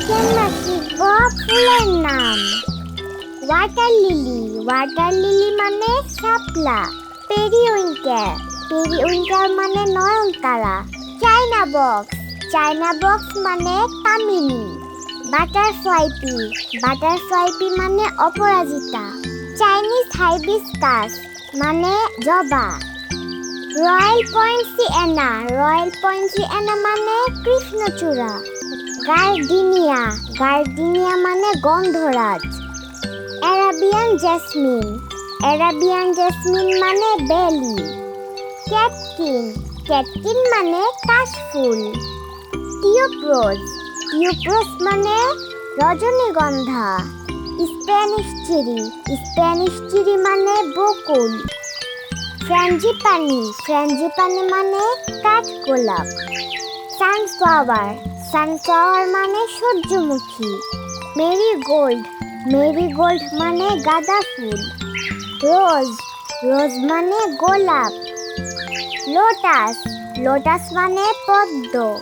আজকে আমরা শিখব ফুলের নাম। ওয়াটার লিলি, ওয়াটার লিলি মানে শাপলা। পেরিউইঙ্কেল, পেরিউইঙ্কেল মানে নয়নতারা। চায়না বক্স, চায়না বক্স মানে কামিনী। বাটারফ্লাই পি, বাটারফ্লাই পি মানে অপরাজিতা। চাইনিজ হাইবিস্কাস মানে জবা। রয়্যাল পয়েন্সিয়ানা, রয়্যাল পয়েন্সিয়ানা মানে কৃষ্ণচূড়া। গার্ডিনিয়া, গার্ডিনিয়া মানে গন্ধরাজ। অ্যারাবিয়ান জেসমিন, অ্যারাবিয়ান জেসমিন মানে বেলি। ক্যাটকিন, ক্যাটকিন মানে কাশফুল। টিউবরোজ, টিউবরোজ মানে রজনীগন্ধা। স্প্যানিশ চেরি, স্প্যানিশ চেরি মানে বকুল। ফ্র্যাঞ্জিপানি, ফ্র্যাঞ্জিপানি মানে কাঠগোলাপ। সানফ্লাওয়ার, সানফ্লাওয়ার মানে সূর্যমুখী। মেরিগোল্ড, মেরিগোল্ড মানে গাঁদা ফুল। রোজ, রোজ মানে গোলাপ। লোটাস, লোটাস মানে পদ্ম।